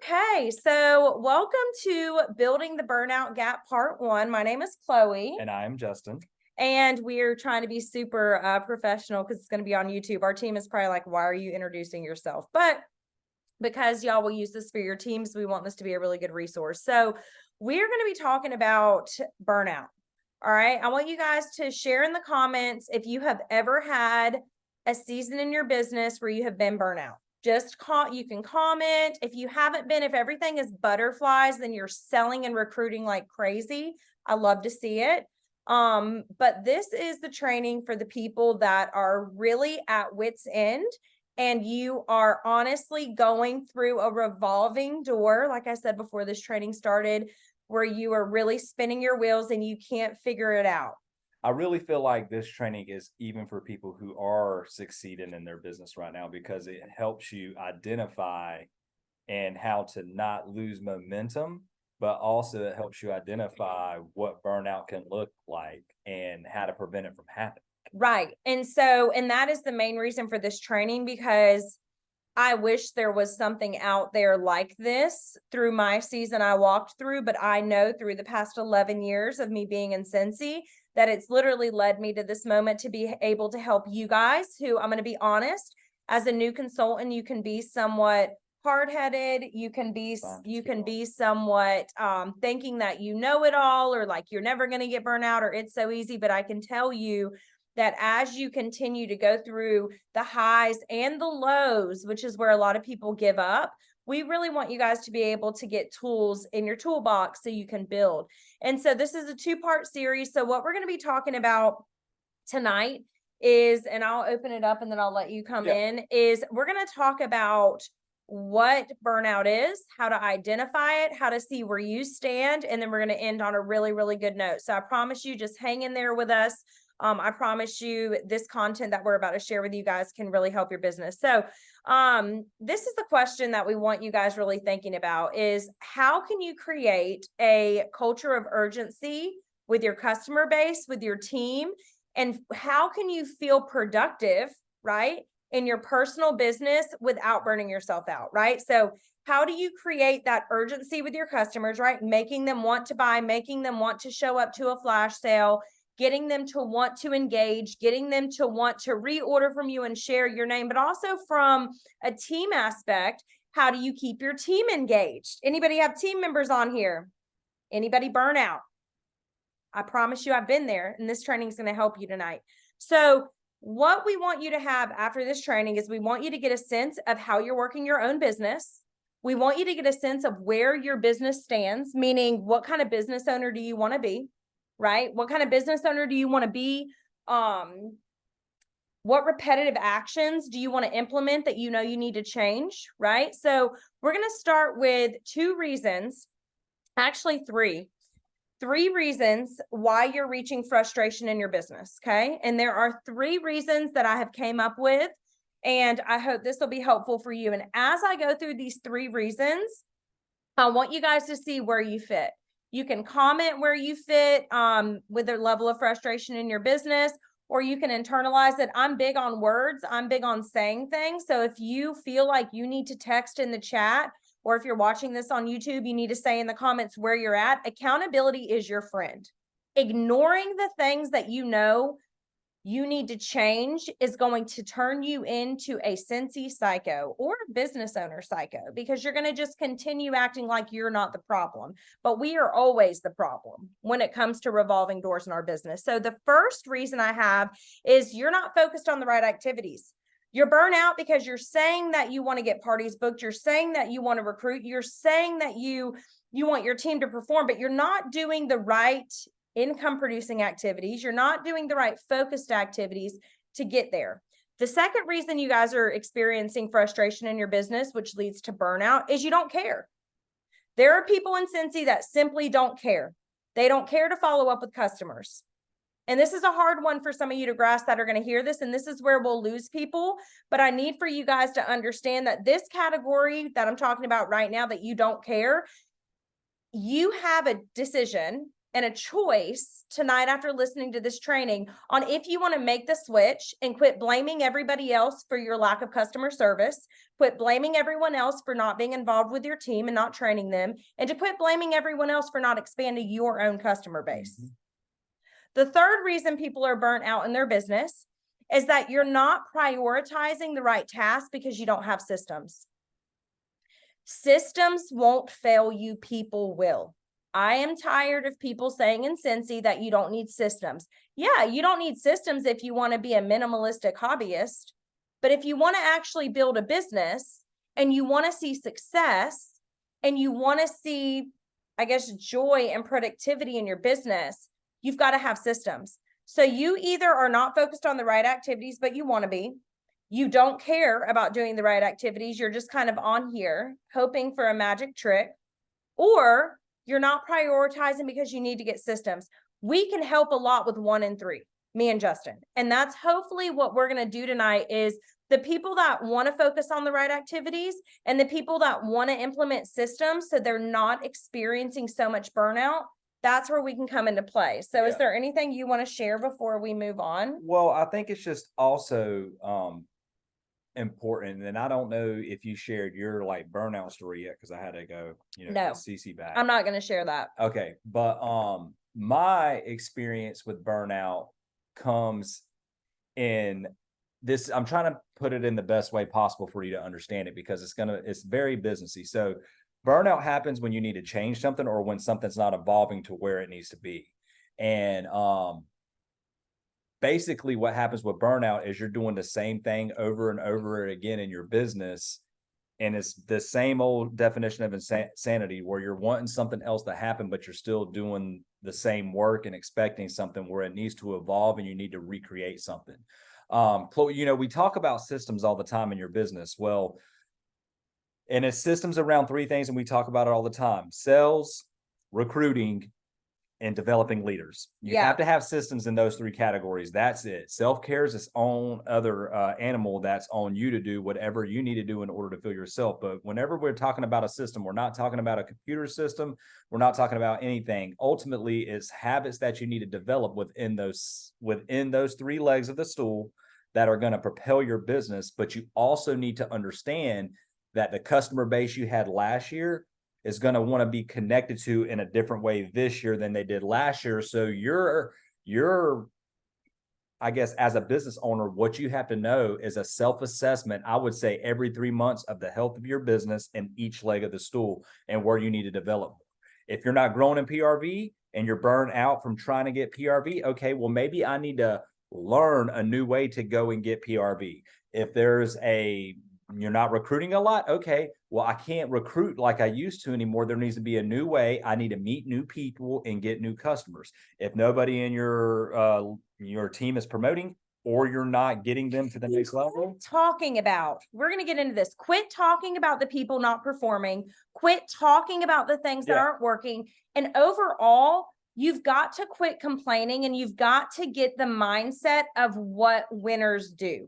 Okay, so welcome to Building the Burnout Gap Part 1. My name is Chloe, And I am Justin. and we're trying to be super professional because it's going to be on YouTube. Our team is probably like, why are you introducing yourself? But because y'all will use this for your teams, we want this to be a really good resource. So we're going to be talking about burnout. All right, I want you guys to share in the comments if you have ever had a season in your business where you have been burnout. You can comment. If you haven't been, if everything is butterflies, then you're selling and recruiting like crazy. I love to see it. But this is the training for the people that are really at wit's end, and you are honestly going through a revolving door, like I said before this training started, where you are really spinning your wheels and you can't figure it out. I really feel like this training is even for people who are succeeding in their business right now because it helps you identify and how to not lose momentum, but also it helps you identify what burnout can look like and how to prevent it from happening. Right. And that is the main reason for this training, because I wish there was something out there like this through my season I walked through, but I know through the past 11 years of me being in Cincy that it's literally led me to this moment to be able to help you guys who, I'm going to be honest, as a new consultant, you can be somewhat hard-headed. You can be somewhat thinking that you know it all, or like you're never going to get burnt out, or it's so easy. But I can tell you that as you continue to go through the highs and the lows, which is where a lot of people give up, we really want you guys to be able to get tools in your toolbox so you can build. And so this is a two-part series. So what we're going to be talking about tonight is, and I'll open it up and then I'll let you come in, is we're going to talk about what burnout is, how to identify it, how to see where you stand, and then we're going to end on a really, really good note. So I promise you, just hang in there with us. I promise you this content that we're about to share with you guys can really help your business. So this is the question that we want you guys really thinking about is, how can you create a culture of urgency with your customer base, with your team, and how can you feel productive, right, in your personal business without burning yourself out, right? So how do you create that urgency with your customers, right? Making them want to buy, making them want to show up to a flash sale, getting them to want to engage, getting them to want to reorder from you and share your name, but also from a team aspect, how do you keep your team engaged? Anybody have team members on here? Anybody burn out? I promise you I've been there, and this training is going to help you tonight. So what we want you to have after this training is we want you to get a sense of how you're working your own business. We want you to get a sense of where your business stands, meaning what kind of business owner do you want to be? Right? What kind of business owner do you want to be? What repetitive actions do you want to implement that you know you need to change? Right? So we're going to start with actually three reasons why you're reaching frustration in your business. Okay. And there are three reasons that I have came up with, and I hope this will be helpful for you. And as I go through these three reasons, I want you guys to see where you fit. You can comment where you fit with the level of frustration in your business, or you can internalize it. I'm big on words. I'm big on saying things. So if you feel like you need to text in the chat, or if you're watching this on YouTube, you need to say in the comments where you're at. Accountability is your friend. Ignoring the things that you know you need to change is going to turn you into a Cincy psycho or a business owner psycho, because you're going to just continue acting like you're not the problem. But we are always the problem when it comes to revolving doors in our business. So the first reason I have is you're not focused on the right activities. You're burnt out because you're saying that you want to get parties booked. You're saying that you want to recruit. You're saying that you want your team to perform, but you're not doing the right income producing activities. You're not doing the right focused activities to get there. The second reason you guys are experiencing frustration in your business, which leads to burnout, is you don't care. There are people in Cincy that simply don't care. They don't care to follow up with customers. And this is a hard one for some of you to grasp that are going to hear this. And this is where we'll lose people. But I need for you guys to understand that this category that I'm talking about right now, that you don't care, you have a decision. and a choice tonight after listening to this training on if you want to make the switch and quit blaming everybody else for your lack of customer service, quit blaming everyone else for not being involved with your team and not training them, and to quit blaming everyone else for not expanding your own customer base. The third reason people are burnt out in their business is that you're not prioritizing the right task because you don't have systems. Systems won't fail you, people will. I am tired of people saying in Cincy that you don't need systems. Yeah, you don't need systems if you want to be a minimalistic hobbyist. But if you want to actually build a business and you want to see success and you want to see, I guess, joy and productivity in your business, you've got to have systems. So you either are not focused on the right activities, but you want to be. You don't care about doing the right activities. You're just kind of on here hoping for a magic trick, or you're not prioritizing because you need to get systems. We can help a lot with 1 and 3, me and Justin. And that's hopefully what we're going to do tonight is the people that want to focus on the right activities and the people that want to implement systems so they're not experiencing so much burnout. That's where we can come into play. So is there anything you want to share before we move on? Well, I think it's just also important, and I don't know if you shared your like burnout story yet because I had to go, No, get CC back. I'm not going to share that. Okay, but my experience with burnout comes in this. I'm trying to put it in the best way possible for you to understand it because it's very businessy. So burnout happens when you need to change something or when something's not evolving to where it needs to be. And basically what happens with burnout is you're doing the same thing over and over again in your business. And it's the same old definition of insanity where you're wanting something else to happen, but you're still doing the same work and expecting something where it needs to evolve and you need to recreate something. We talk about systems all the time in your business. Well, and it's systems around 3 things, and we talk about it all the time: sales, recruiting, and developing leaders. You have to have systems in those 3 categories. That's it. Self-care is its own other animal that's on you to do whatever you need to do in order to fill yourself. But whenever we're talking about a system, we're not talking about a computer system. We're not talking about anything. Ultimately, it's habits that you need to develop within those 3 legs of the stool that are going to propel your business. But you also need to understand that the customer base you had last year is going to want to be connected to in a different way this year than they did last year. So you're, I guess, as a business owner, what you have to know is a self-assessment, I would say every 3 months, of the health of your business and each leg of the stool and where you need to develop. If you're not growing in PRV and you're burned out from trying to get PRV, okay, well, maybe I need to learn a new way to go and get PRV. If you're not recruiting a lot. Okay, well, I can't recruit like I used to anymore. There needs to be a new way. I need to meet new people and get new customers. If nobody in your team is promoting, or you're not getting them to the next level. We're going to get into this. Quit talking about the people not performing. Quit talking about the things that aren't working. And overall, you've got to quit complaining and you've got to get the mindset of what winners do.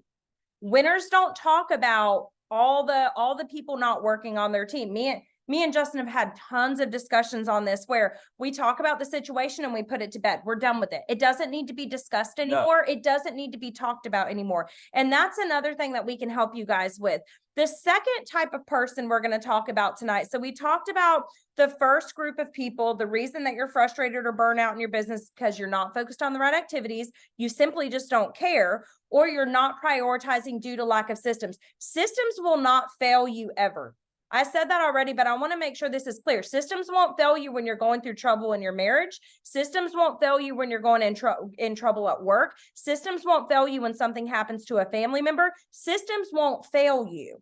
Winners don't talk about all the people not working on their team. Me and Justin have had tons of discussions on this where we talk about the situation and we put it to bed. We're done with it. It doesn't need to be discussed anymore. No. It doesn't need to be talked about anymore. And that's another thing that we can help you guys with. The second type of person we're going to talk about tonight. So we talked about the first group of people, the reason that you're frustrated or burnt out in your business because you're not focused on the right activities. You simply just don't care, or you're not prioritizing due to lack of systems. Systems will not fail you ever. I said that already, but I want to make sure this is clear. Systems won't fail you when you're going through trouble in your marriage. Systems won't fail you when you're going in trouble at work. Systems won't fail you when something happens to a family member. Systems won't fail you.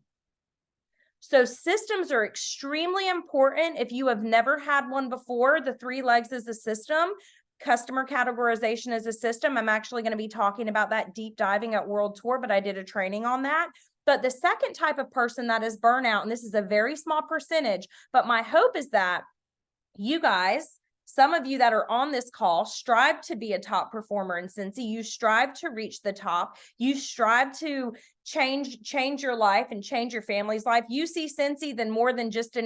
So systems are extremely important. If you have never had one before, the 3 legs is a system. Customer categorization is a system. I'm actually going to be talking about that deep diving at World Tour, but I did a training on that. But the second type of person that is burnout, and this is a very small percentage, but my hope is that you guys Some of you that are on this call strive to be a top performer in Cincy. You strive to reach the top. You strive to change your life and change your family's life. You see Cincy than more than just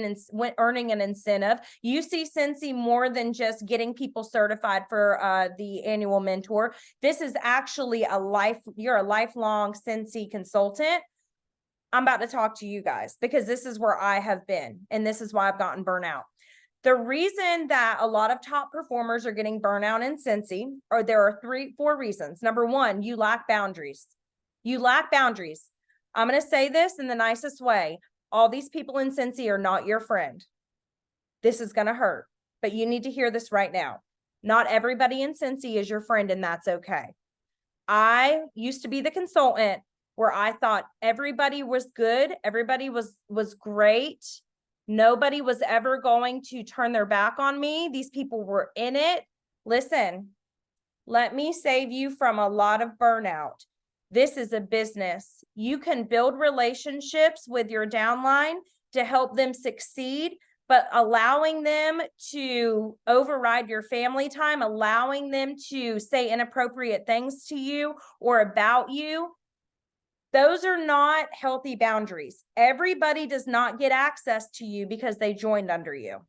earning an incentive. You see Cincy more than just getting people certified for the annual mentor. This is actually you're a lifelong Cincy consultant. I'm about to talk to you guys because this is where I have been, and this is why I've gotten burnout. The reason that a lot of top performers are getting burnout in Cincy, or there are 4 reasons. Number 1, you lack boundaries. You lack boundaries. I'm going to say this in the nicest way. All these people in Cincy are not your friend. This is going to hurt, but you need to hear this right now. Not everybody in Cincy is your friend, and that's okay. I used to be the consultant where I thought everybody was good. Everybody was great. Nobody was ever going to turn their back on me. These people were in it. Listen, let me save you from a lot of burnout. This is a business. You can build relationships with your downline to help them succeed, but allowing them to override your family time, allowing them to say inappropriate things to you or about you, those are not healthy boundaries. Everybody does not get access to you because they joined under you.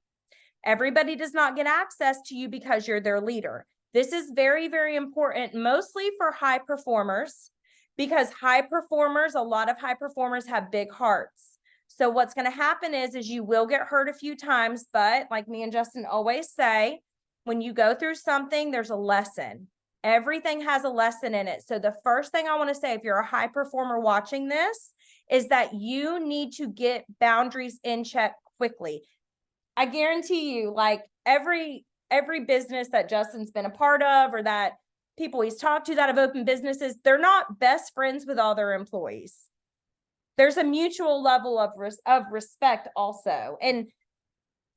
Everybody does not get access to you because you're their leader. This is very, very important, mostly for high performers, because a lot of high performers have big hearts. So what's going to happen is you will get hurt a few times, but like me and Justin always say, when you go through something, there's a lesson. Everything has a lesson in it. So the first thing I want to say, if you're a high performer watching this, is that you need to get boundaries in check quickly. I guarantee you, like every business that Justin's been a part of, or that people he's talked to that have opened businesses, they're not best friends with all their employees. There's a mutual level of respect also. And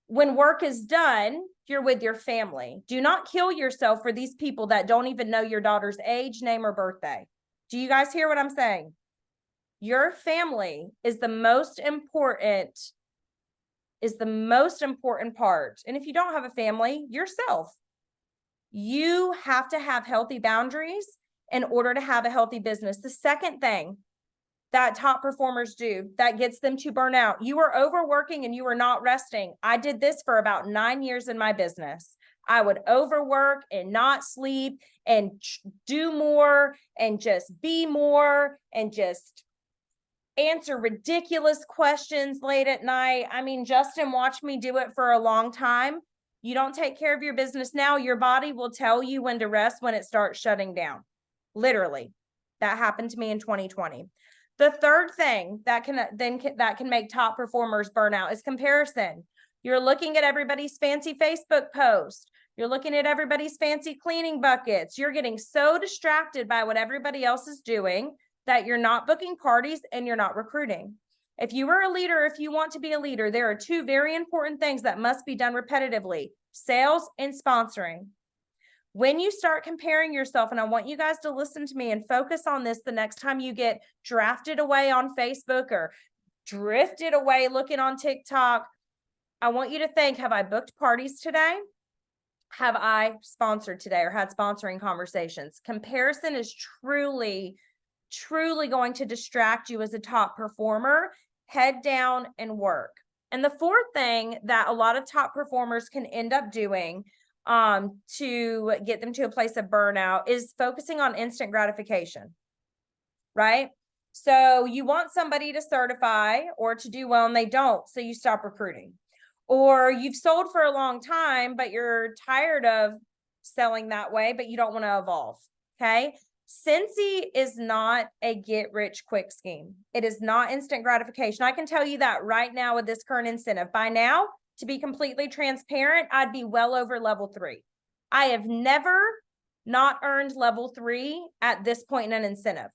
when work is done, you're with your family. Do not kill yourself for these people that don't even know your daughter's age, name, or birthday. Do you guys hear what I'm saying? Your family is the most important part. And if you don't have a family, yourself. You have to have healthy boundaries in order to have a healthy business. The second thing that top performers do that gets them to burn out, you are overworking and you are not resting. I did this for about 9 years in my business. I would overwork and not sleep and do more and just be more and just answer ridiculous questions late at night. I mean, Justin watched me do it for a long time. You don't take care of your business now, your body will tell you when to rest when it starts shutting down. Literally. That happened to me in 2020. The third thing that can make top performers burn out is comparison. You're looking at everybody's fancy Facebook post. You're looking at everybody's fancy cleaning buckets. You're getting so distracted by what everybody else is doing that you're not booking parties and you're not recruiting. If you are a leader, if you want to be a leader, there are 2 very important things that must be done repetitively: sales and sponsoring. When you start comparing yourself, and I want you guys to listen to me and focus on this the next time you get drafted away on Facebook or drifted away looking on TikTok, I want you to think, have I booked parties today? Have I sponsored today or had sponsoring conversations? Comparison is truly going to distract you as a top performer. Head down and work. And the fourth thing that a lot of top performers can end up doing to get them to a place of burnout is focusing on instant gratification, right? So you want somebody to certify or to do well and they don't, so you stop recruiting. Or you've sold for a long time, but you're tired of selling that way, but you don't want to evolve, okay? Cincy is not a get rich quick scheme. It is not instant gratification. I can tell you that right now with this current incentive. By now, to be completely transparent, I'd be well over level 3. I have never not earned level 3 at this point in an incentive.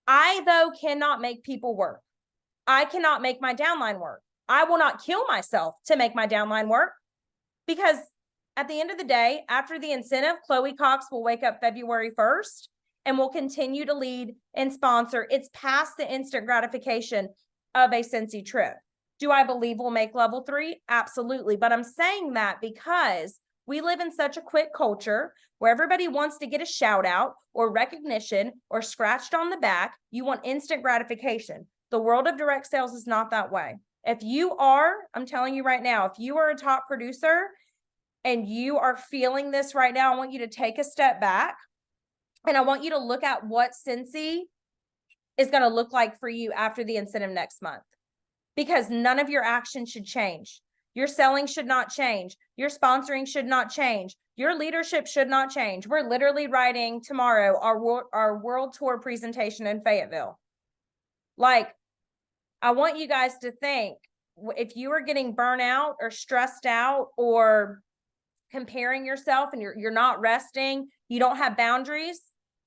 I, though, cannot make people work. I cannot make my downline work. I will not kill myself to make my downline work, because at the end of the day, after the incentive, Chloe Cox will wake up February 1st and will continue to lead and sponsor. It's past the instant gratification of a Cincy trip. Do I believe we'll make level 3? Absolutely. But I'm saying that because we live in such a quick culture where everybody wants to get a shout out or recognition or scratched on the back. You want instant gratification. The world of direct sales is not that way. If you are, I'm telling you right now, if you are a top producer and you are feeling this right now, I want you to take a step back and I want you to look at what Cincy is going to look like for you after the incentive next month. Because none of your actions should change. Your selling should not change. Your sponsoring should not change. Your leadership should not change. We're literally writing tomorrow our world tour presentation in Fayetteville. Like, I want you guys to think, if you are getting burnout or stressed out or comparing yourself and you're not resting, you don't have boundaries,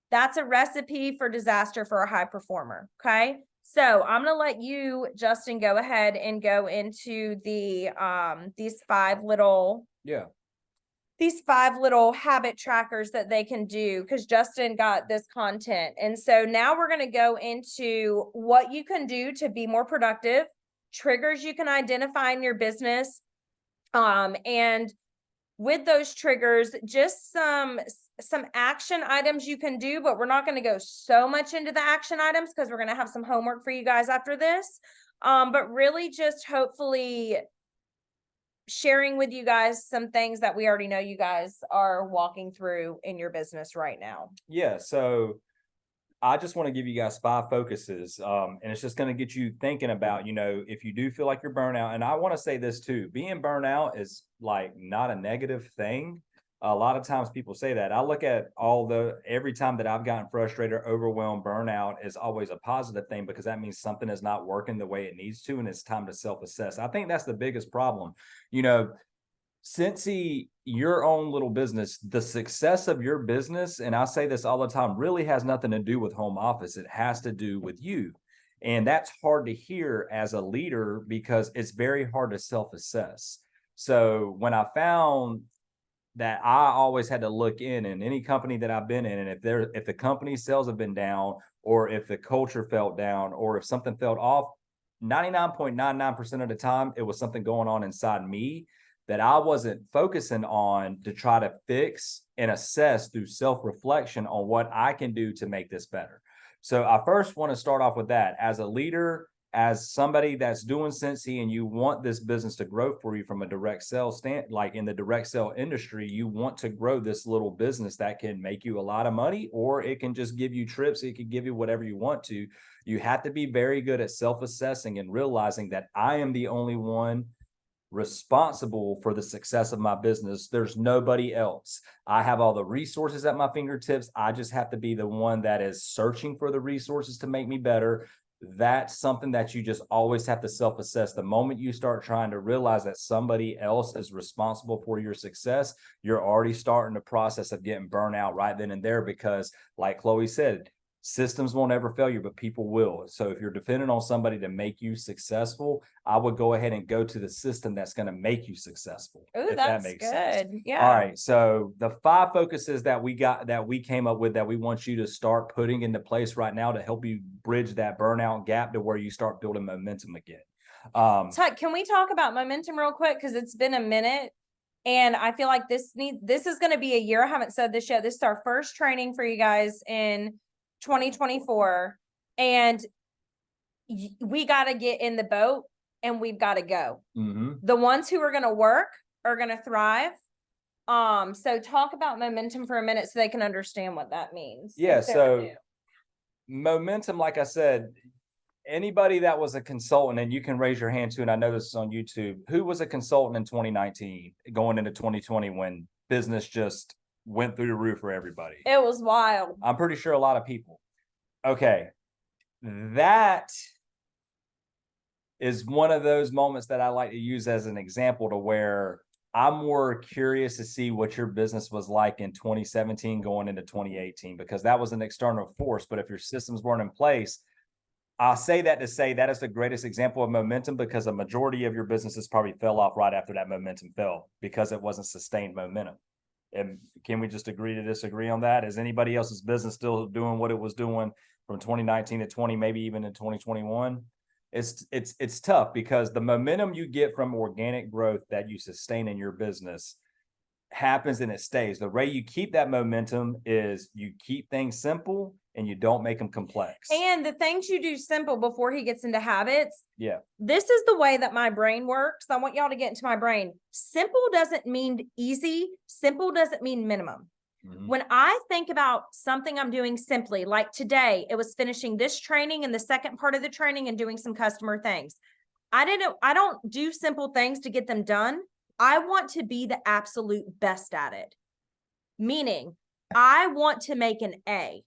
that's a recipe for disaster for a high performer. Okay. So I'm going to let you, Justin, go ahead and go into these five little habit trackers that they can do, because Justin got this content. And so now we're going to go into what you can do to be more productive, triggers you can identify in your business, and with those triggers, just some action items you can do, but we're not going to go so much into the action items because we're going to have some homework for you guys after this. But really just hopefully sharing with you guys some things that we already know you guys are walking through in your business right now. Yeah. So I just want to give you guys 5 focuses. And it's just going to get you thinking about, if you do feel like you're burnout. And I want to say this too, being burnout is like not a negative thing. A lot of times people say that. I look at every time that I've gotten frustrated, overwhelmed, burnout is always a positive thing, because that means something is not working the way it needs to. And it's time to self-assess. I think that's the biggest problem. Cincy, your own little business, the success of your business, and I say this all the time, really has nothing to do with home office. It has to do with you. And that's hard to hear as a leader because it's very hard to self-assess. So when I found that I always had to look in any company that I've been in, and if the company sales have been down, or if the culture felt down, or if something felt off, 99.99% of the time, it was something going on inside me that I wasn't focusing on to try to fix and assess through self-reflection on what I can do to make this better. So I first want to start off with that. As a leader, as somebody that's doing Cincy, and you want this business to grow for you from a direct sales like in the direct sale industry, you want to grow this little business that can make you a lot of money, or it can just give you trips. It can give you whatever you want to. You have to be very good at self-assessing and realizing that I am the only one responsible for the success of my business. There's nobody else. I have all the resources at my fingertips. I just have to be the one that is searching for the resources to make me better. That's something that you just always have to self-assess. The moment you start trying to realize that somebody else is responsible for your success, you're already starting the process of getting burnt out right then and there, because like Chloe said, systems won't ever fail you, but people will. So if you're dependent on somebody to make you successful, I would go ahead and go to the system that's going to make you successful. Oh, that's good. Sense. Yeah. All right. So the 5 focuses that we came up with that we want you to start putting into place right now to help you bridge that burnout gap to where you start building momentum again. Tuck, can we talk about momentum real quick? Because it's been a minute. And I feel like this is going to be a year. I haven't said this yet. This is our first training for you guys in 2024, and we got to get in the boat and we've got to go. Mm-hmm. The ones who are going to work are going to thrive. So talk about momentum for a minute so they can understand what that means. Yeah. So momentum, like I said, anybody that was a consultant, and you can raise your hand too, and I know this is on YouTube, who was a consultant in 2019 going into 2020 when business just went through the roof for everybody? It was wild. I'm pretty sure a lot of people. Okay. That is one of those moments that I like to use as an example to where I'm more curious to see what your business was like in 2017 going into 2018, because that was an external force. But if your systems weren't in place, I'll say that to say that is the greatest example of momentum, because a majority of your businesses probably fell off right after that momentum fell because it wasn't sustained momentum. And can we just agree to disagree on that? Is anybody else's business still doing what it was doing from 2019 to 20, maybe even in 2021? it's tough because the momentum you get from organic growth that you sustain in your business happens and it stays. The way you keep that momentum is you keep things simple and you don't make them complex. And the things you do simple before he gets into habits. Yeah. This is the way that my brain works. I want y'all to get into my brain. Simple doesn't mean easy. Simple doesn't mean minimum. When I think about something I'm doing simply, like today, it was finishing this training and the second part of the training and doing some customer things. I don't do simple things to get them done. I want to be the absolute best at it. Meaning, I want to make an A.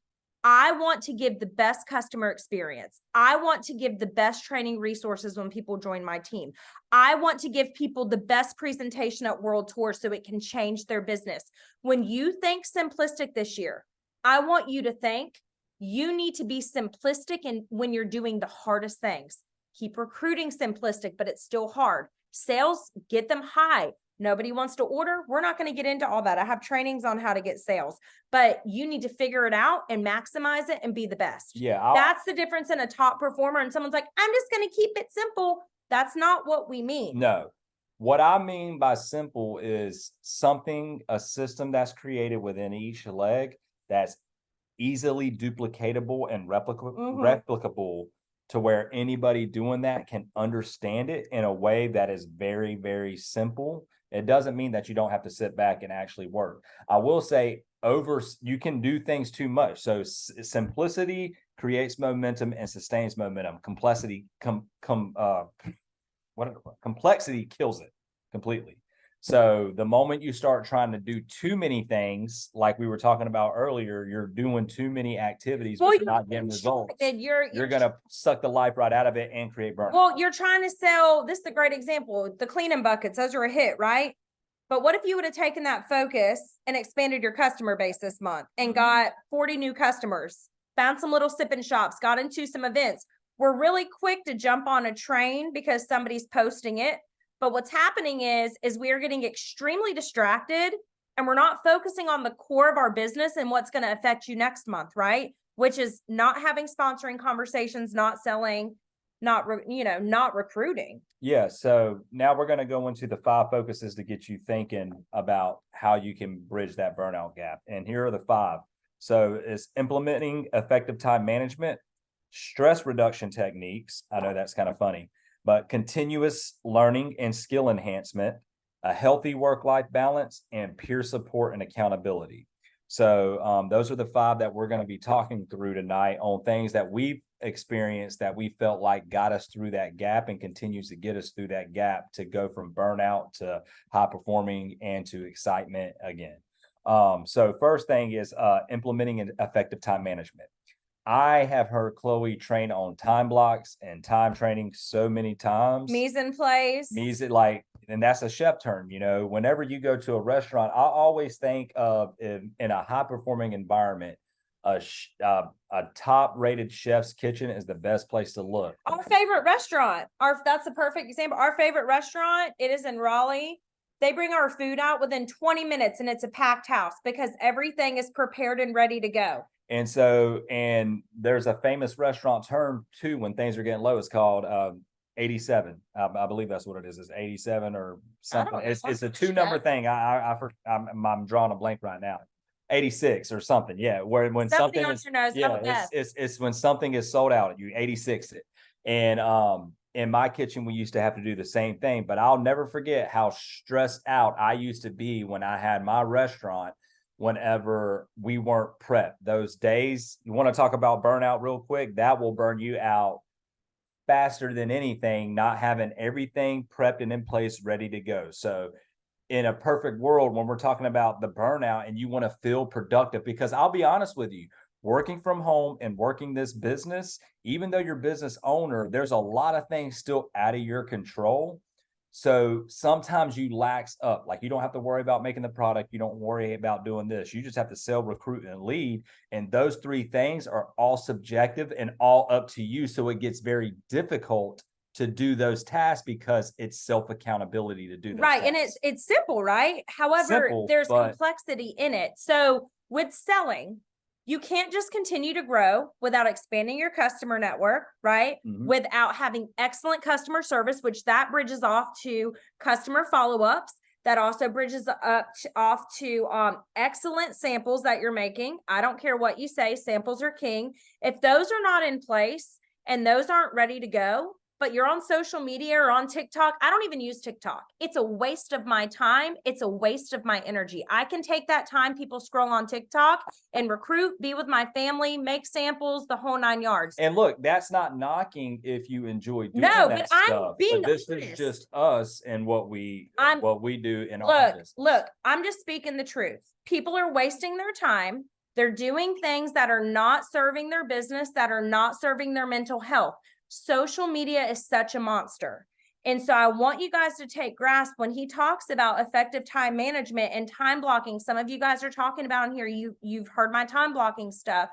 I want to give the best customer experience. I want to give the best training resources when people join my team. I want to give people the best presentation at World Tour so it can change their business. When you think simplistic this year, I want you to think you need to be simplistic in when you're doing the hardest things. Keep recruiting simplistic, but it's still hard. Sales, get them high. Nobody wants to order. We're not going to get into all that. I have trainings on how to get sales, but you need to figure it out and maximize it and be the best. Yeah. That's the difference in a top performer. And someone's like, I'm just going to keep it simple. That's not what we mean. No. What I mean by simple is a system that's created within each leg that's easily duplicatable and replicable to where anybody doing that can understand it in a way that is very, very simple. It doesn't mean that you don't have to sit back and actually work. I will say you can do things too much. So simplicity creates momentum and sustains momentum. Complexity kills it completely. So the moment you start trying to do too many things, like we were talking about earlier, you're doing too many activities, but you're not getting results. You're going to suck the life right out of it and create burnout. Well, you're trying to sell, this is a great example, the cleaning buckets, those are a hit, right? But what if you would have taken that focus and expanded your customer base this month and got 40 new customers, found some little sipping shops, got into some events? We're really quick to jump on a train because somebody's posting it. But what's happening is we are getting extremely distracted and we're not focusing on the core of our business and what's going to affect you next month, right? Which is not having sponsoring conversations, not selling, not recruiting. Yeah. So now we're going to go into the 5 focuses to get you thinking about how you can bridge that burnout gap. And here are the 5. So it's implementing effective time management, stress reduction techniques. I know that's kind of funny. But continuous learning and skill enhancement, a healthy work-life balance, and peer support and accountability. So those are the 5 that we're going to be talking through tonight on things that we've experienced that we felt like got us through that gap and continues to get us through that gap to go from burnout to high performing and to excitement again. So first thing is implementing an effective time management. I have heard Chloe train on time blocks and time training so many times. Mise en place. And that's a chef term, whenever you go to a restaurant, I always think of in a high performing environment, a top rated chef's kitchen is the best place to look. Our favorite restaurant, that's a perfect example. Our favorite restaurant, it is in Raleigh. They bring our food out within 20 minutes and it's a packed house because everything is prepared and ready to go. And there's a famous restaurant term too, when things are getting low, it's called 87. I believe that's what it is. It's 87 or something. It's a 2-number thing. I'm drawing a blank right now. 86 or something. Yeah. When something is, it's when something is sold out, you 86 it. And in my kitchen, we used to have to do the same thing, but I'll never forget how stressed out I used to be when I had my restaurant. Whenever we weren't prepped, those days, you want to talk about burnout real quick, that will burn you out faster than anything, not having everything prepped and in place, ready to go. So in a perfect world, when we're talking about the burnout and you want to feel productive, because I'll be honest with you, working from home and working this business, even though you're business owner, there's a lot of things still out of your control. So sometimes you lax up, like you don't have to worry about making the product. You don't worry about doing this. You just have to sell, recruit, and lead. And those 3 things are all subjective and all up to you. So it gets very difficult to do those tasks because it's self-accountability to do those right. tasks. And it's simple, right? However, there's complexity in it. So with selling, You can't just continue to grow without expanding your customer network, right? Mhm. Without having excellent customer service, which that bridges off to customer follow-ups. That also bridges off to excellent samples that you're making. I don't care what you say, samples are king. If those are not in place and those aren't ready to go, but you're on social media or on TikTok. I don't even use TikTok. It's a waste of my time. It's a waste of my energy. I can take that time people scroll on TikTok and recruit, be with my family, make samples, the whole 9 yards. And look, that's not knocking if you enjoy doing No, that but I'm stuff, being but this is honest. just us and what we do in our business. Look, I'm just speaking the truth. People are wasting their time. They're doing things that are not serving their business, that are not serving their mental health. Social media is such a monster. And so I want you guys to take grasp when he talks about effective time management and time blocking. Some of you guys are talking about in here, you've heard my time blocking stuff.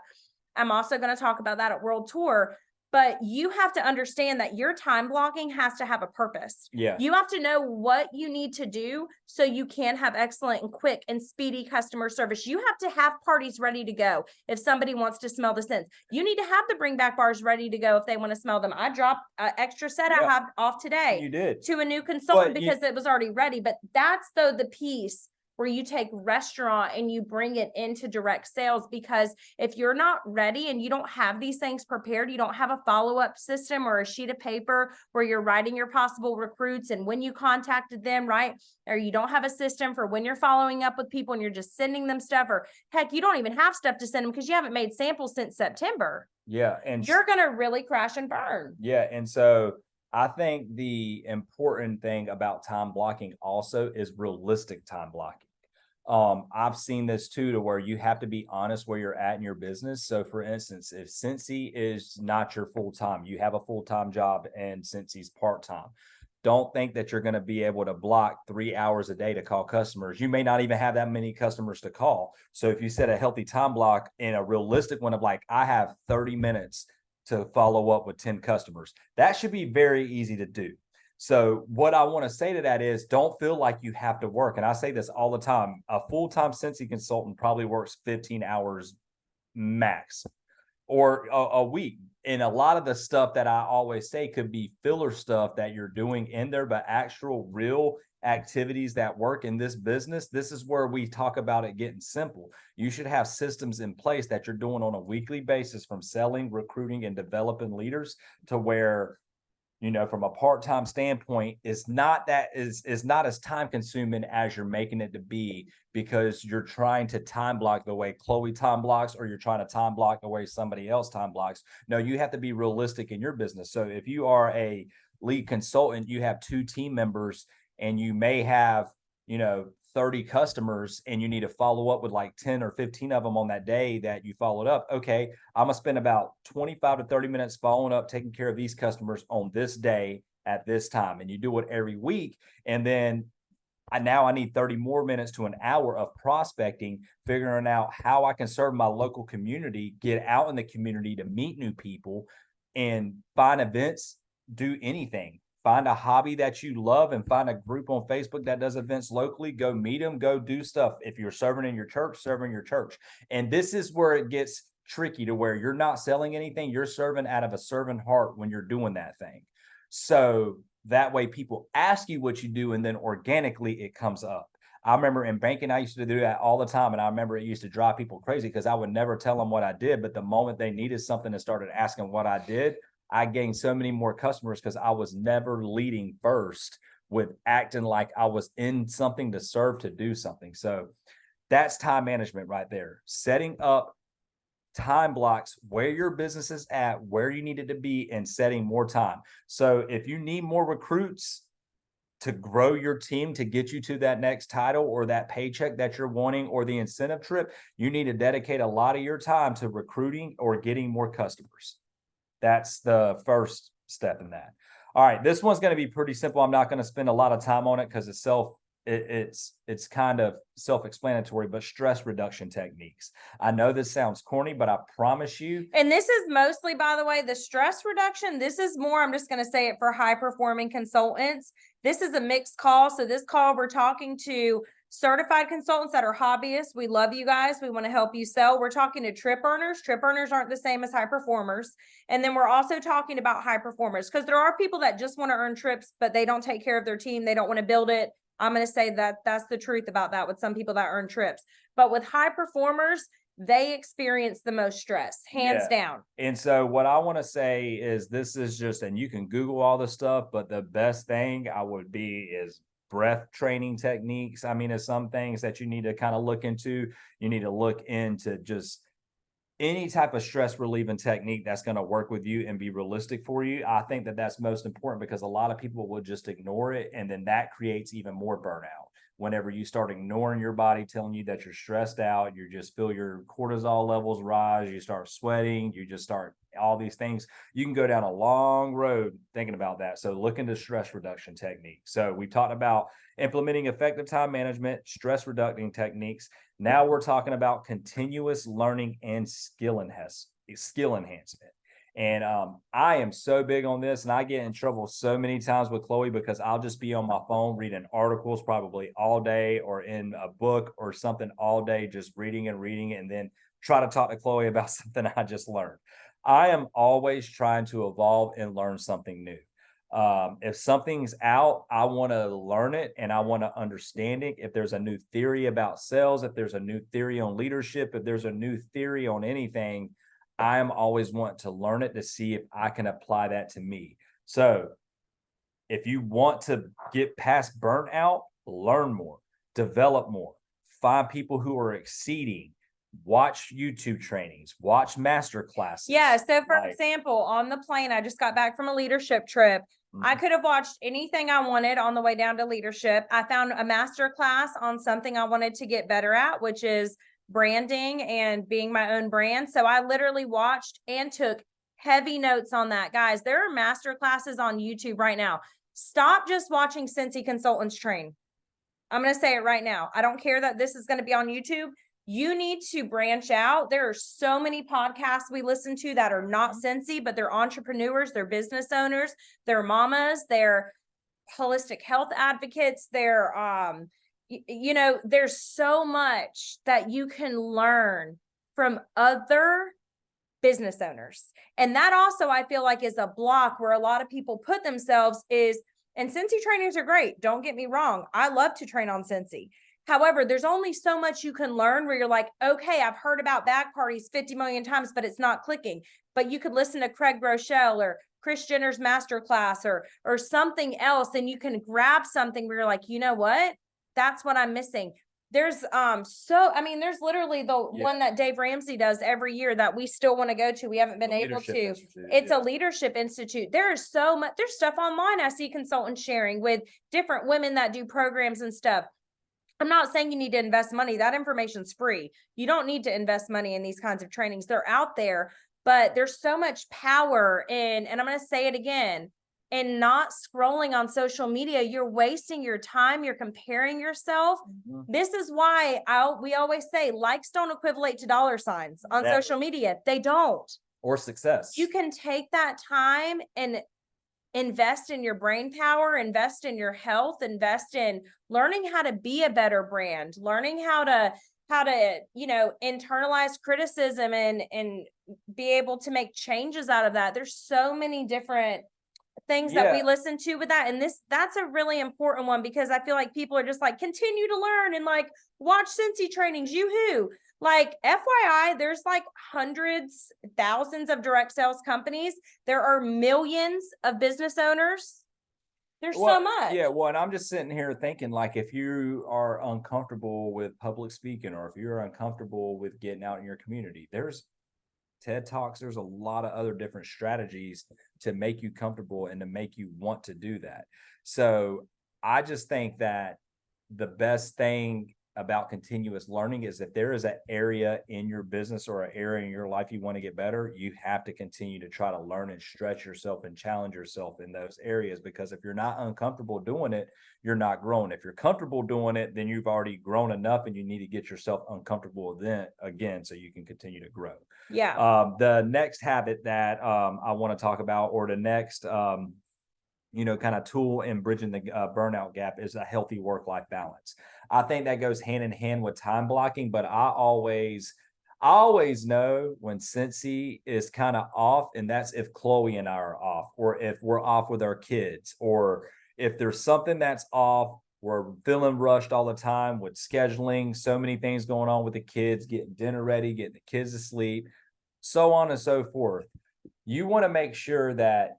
I'm also going to talk about that at World Tour. But you have to understand that your time blocking has to have a purpose. Yeah. You have to know what you need to do so you can have excellent and quick and speedy customer service. You have to have parties ready to go. If somebody wants to smell the scents, you need to have the bring back bars ready to go if they want to smell them. I dropped an extra set I have off today. You did. To a new consultant because it was already ready. But that's the piece where you take restaurant and you bring it into direct sales, because if you're not ready and you don't have these things prepared, you don't have a follow-up system or a sheet of paper where you're writing your possible recruits and when you contacted them, right? Or you don't have a system for when you're following up with people and you're just sending them stuff, or heck, you don't even have stuff to send them because you haven't made samples since September. Yeah. And you're going to really crash and burn. Yeah. And so I think the important thing about time blocking also is realistic time blocking. I've seen this too, to where you have to be honest where you're at in your business. So for instance, if Cincy is not your full-time, you have a full-time job and Cincy's part-time, don't think that you're going to be able to block 3 hours a day to call customers. You may not even have that many customers to call. So if you set a healthy time block and a realistic one of like, I have 30 minutes to follow up with 10 customers, that should be very easy to do. So what I want to say to that is, don't feel like you have to work. And I say this all the time. A full-time Cincy consultant probably works 15 hours max or a week. And a lot of the stuff that I always say could be filler stuff that you're doing in there, but actual real activities that work in this business. This is where we talk about it getting simple. You should have systems in place that you're doing on a weekly basis, from selling, recruiting, and developing leaders, to where, you know, from a part-time standpoint, is not as time consuming as you're making it to be, because you're trying to time block the way Chloe time blocks, or you're trying to time block the way somebody else time blocks. No, you have to be realistic in your business. So if you are a lead consultant, you have 2 team members and you may have, 30 customers, and you need to follow up with like 10 or 15 of them on that day that you followed up. Okay, I'm gonna spend about 25 to 30 minutes following up, taking care of these customers on this day at this time. And you do it every week. And then I need 30 more minutes to an hour of prospecting, figuring out how I can serve my local community, get out in the community to meet new people and find events, do anything. Find a hobby that you love and find a group on Facebook that does events locally. Go meet them, go do stuff. If you're serving in your church, serve in your church. And this is where it gets tricky, to where you're not selling anything. You're serving out of a servant heart when you're doing that thing. So that way people ask you what you do, and then organically it comes up. I remember in banking, I used to do that all the time. And I remember it used to drive people crazy because I would never tell them what I did. But the moment they needed something and started asking what I did, I gained so many more customers, because I was never leading first with acting like I was in something to serve, to do something. So that's time management right there. Setting up time blocks where your business is at, where you need it to be, and setting more time. So if you need more recruits to grow your team, to get you to that next title or that paycheck that you're wanting, or the incentive trip, you need to dedicate a lot of your time to recruiting or getting more customers. That's the first step in that. All right, this one's going to be pretty simple. I'm not going to spend a lot of time on it because it's kind of self-explanatory, but stress reduction techniques. I know this sounds corny, but I promise you. And this is mostly, by the way, the stress reduction. This is more, I'm just going to say it, for high performing consultants. This is a mixed call. So this call, we're talking to certified consultants that are hobbyists. We love you guys. We want to help you sell. We're talking to trip earners. Trip earners aren't the same as high performers. And then we're also talking about high performers, because there are people that just want to earn trips, but they don't take care of their team. They don't want to build it. I'm going to say that that's the truth about that with some people that earn trips. But with high performers, they experience the most stress, hands down. And so what I want to say is, this is just, and you can Google all this stuff, but the best thing I would be is breath training techniques. I mean, there's some things that you need to kind of look into. You need to look into just any type of stress relieving technique that's going to work with you and be realistic for you. I think that that's most important, because a lot of people will just ignore it. And then that creates even more burnout. Whenever you start ignoring your body telling you that you're stressed out, you just feel your cortisol levels rise, you start sweating, you just start all these things. You can go down a long road thinking about that. So look into stress reduction techniques. So we talked about implementing effective time management, stress reducing techniques. Now we're talking about continuous learning and skill enhancement. And I am so big on this, and I get in trouble so many times with Chloe, because I'll just be on my phone reading articles probably all day, or in a book or something all day, just reading, and then try to talk to Chloe about something I just learned. I am always trying to evolve and learn something new. If something's out, I want to learn it and I want to understand it. If there's a new theory about sales, if there's a new theory on leadership, if there's a new theory on anything, I'm always want to learn it to see if I can apply that to me. So if you want to get past burnout, learn more, develop more, find people who are exceeding, watch YouTube trainings, watch master classes. Yeah. So for example, on the plane, I just got back from a leadership trip. I could have watched anything I wanted on the way down to leadership. I found a master class on something I wanted to get better at, which is branding and being my own brand. So I literally watched and took heavy notes on that. Guys, there are master classes on YouTube right now. Stop just watching Cincy consultants train. I'm going to say it right now. I don't care that this is going to be on YouTube. You need to branch out. There are so many podcasts we listen to that are not Cincy, but they're entrepreneurs, they're business owners, they're mamas, they're holistic health advocates, they're there's so much that you can learn from other business owners. And that also, I feel like, is a block where a lot of people put themselves is, and Cincy trainings are great. Don't get me wrong. I love to train on Cincy. However, there's only so much you can learn where you're like, okay, I've heard about back parties 50 million times, but it's not clicking. But you could listen to Craig Groeschel or Chris Jenner's masterclass or something else, and you can grab something where you're like, you know what? That's what I'm missing. There's there's literally the one that Dave Ramsey does every year that we still want to go to. We haven't been able to. It's a leadership institute. There is so much, there's stuff online I see consultants sharing with different women that do programs and stuff. I'm not saying you need to invest money. That information's free. You don't need to invest money in these kinds of trainings. They're out there, but there's so much power in, and I'm going to say it again, in not scrolling on social media. You're wasting your time. You're comparing yourself. This is why we always say likes don't equate to dollar signs on social media. They don't. Or success. You can take that time and invest in your brain power, invest in your health, invest in learning how to be a better brand, learning how to internalize criticism and be able to make changes out of that. There's so many different things that we listen to with that. And that's a really important one, because I feel like people are just like, continue to learn and like watch Cincy trainings, yoo-hoo. Like, FYI, there's like hundreds, thousands of direct sales companies. There are millions of business owners. There's so much. Yeah, well, and I'm just sitting here thinking, like, if you are uncomfortable with public speaking, or if you're uncomfortable with getting out in your community, there's TED Talks, there's a lot of other different strategies to make you comfortable and to make you want to do that. So I just think that the best thing about continuous learning is that there is an area in your business or an area in your life you want to get better, you have to continue to try to learn and stretch yourself and challenge yourself in those areas. Because if you're not uncomfortable doing it, you're not growing. If you're comfortable doing it, then you've already grown enough, and you need to get yourself uncomfortable then again so you can continue to grow. Yeah. The next habit that I want to talk about, or the next kind of tool in bridging the burnout gap is a healthy work-life balance. I think that goes hand in hand with time blocking, but I always know when Cincy is kind of off, and that's if Chloe and I are off, or if we're off with our kids, or if there's something that's off, we're feeling rushed all the time with scheduling, so many things going on with the kids, getting dinner ready, getting the kids to sleep, so on and so forth. You want to make sure that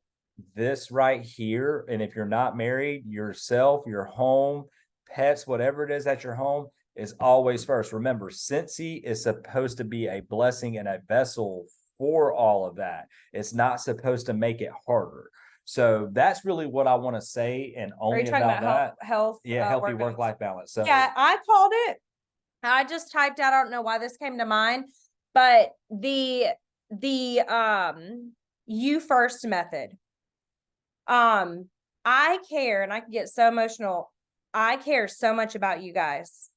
this right here, and if you're not married, yourself, your home, pets, whatever it is at your home, is always first. Remember, Cincy is supposed to be a blessing and a vessel for all of that. It's not supposed to make it harder. So that's really what I want to say, and Are you only talking about about that. health? Yeah, healthy Workouts? work-life balance. So Yeah, I called it. I just typed out, I don't know why this came to mind, but the you first method. I care, and I can get so emotional. I care so much about you guys.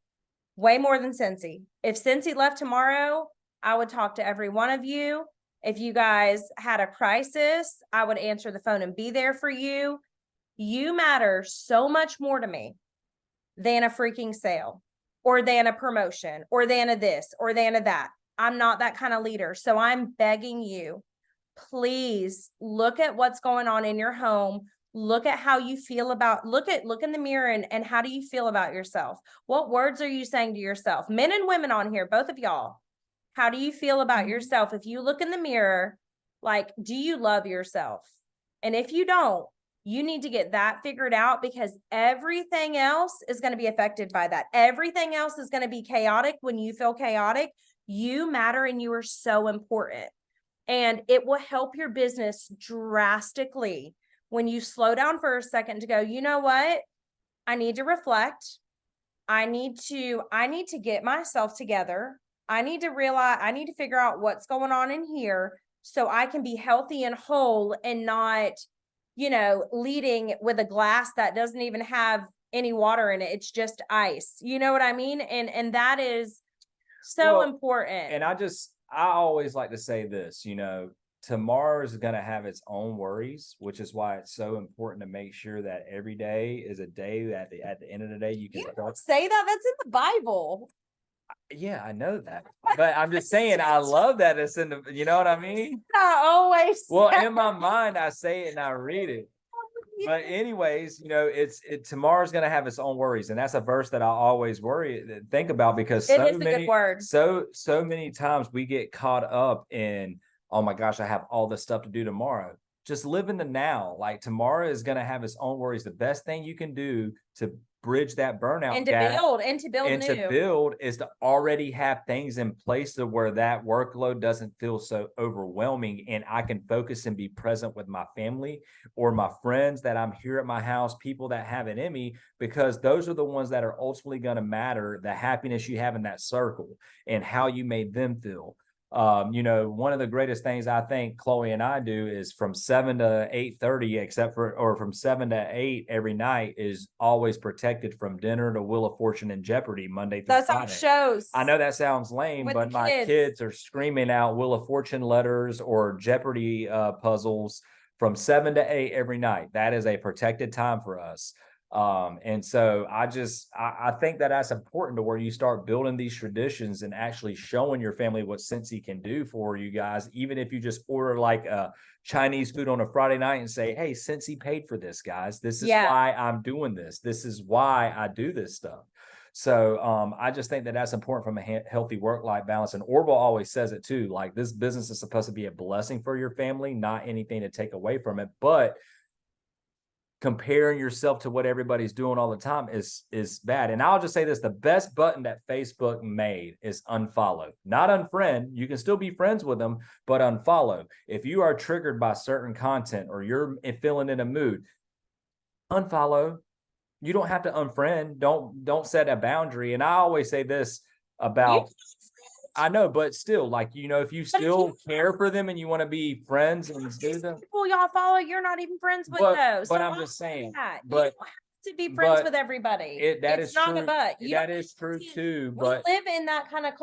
Way more than Cincy. If Cincy left tomorrow, I would talk to every one of you. If you guys had a crisis, I would answer the phone and be there for you. You matter so much more to me than a freaking sale, or than a promotion, or than a this, or than a that. I'm not that kind of leader. So I'm begging you, please look at what's going on in your home. Look at how you feel about, look in the mirror, and how do you feel about yourself? What words are you saying to yourself? Men and women on here, both of y'all. How do you feel about yourself? If you look in the mirror, like, do you love yourself? And if you don't, you need to get that figured out, because everything else is going to be affected by that. Everything else is going to be chaotic when you feel chaotic. You matter, and you are so important. And it will help your business drastically when you slow down for a second to go, you know what? I need to reflect. I need to get myself together. I need to realize, I need to figure out what's going on in here so I can be healthy and whole, and not, leading with a glass that doesn't even have any water in it. It's just ice. You know what I mean? And that is so important. And I always like to say this, tomorrow is going to have its own worries, which is why it's so important to make sure that every day is a day that at the end of the day you can say that. That's in the Bible. Yeah, I know that, but I'm just saying, I love that it's in the, you know what I mean? I always, well, in my mind, I say it and I read it. But anyways, tomorrow's going to have its own worries. And that's a verse that I always think about, because it is a good word. So many times we get caught up in, oh my gosh, I have all this stuff to do tomorrow. Just live in the now. Like, tomorrow is going to have its own worries. The best thing you can do to bridge that burnout and to gap build is to already have things in place to where that workload doesn't feel so overwhelming, and I can focus and be present with my family or my friends that I'm here at my house, people that have it in me, because those are the ones that are ultimately going to matter, the happiness you have in that circle and how you made them feel. One of the greatest things I think Chloe and I do is from 7 to 8:30, or from 7 to 8 every night, is always protected from dinner to Wheel of Fortune and Jeopardy Monday through Friday. That's how shows. I know that sounds lame, but my kids are screaming out Wheel of Fortune letters or Jeopardy puzzles from 7 to 8 every night. That is a protected time for us. And so I think that that's important, to where you start building these traditions and actually showing your family what Cincy can do for you guys. Even if you just order like a Chinese food on a Friday night and say, hey, Cincy paid for this, guys. This is why I'm doing this. This is why I do this stuff. So I just think that that's important from a healthy work-life balance. And Orville always says it too, like, this business is supposed to be a blessing for your family, not anything to take away from it. But comparing yourself to what everybody's doing all the time is bad. And I'll just say this, the best button that Facebook made is unfollow, not unfriend. You can still be friends with them, but unfollow. If you are triggered by certain content, or you're feeling in a mood, unfollow. You don't have to unfriend. Don't set a boundary. And I always say this about, I know, but still, like, if you still care for them and you want to be friends and do them, people y'all follow, you're not even friends with those. But I'm just saying, you don't have to be friends with everybody. That is true. That is true too. But we live in that kind of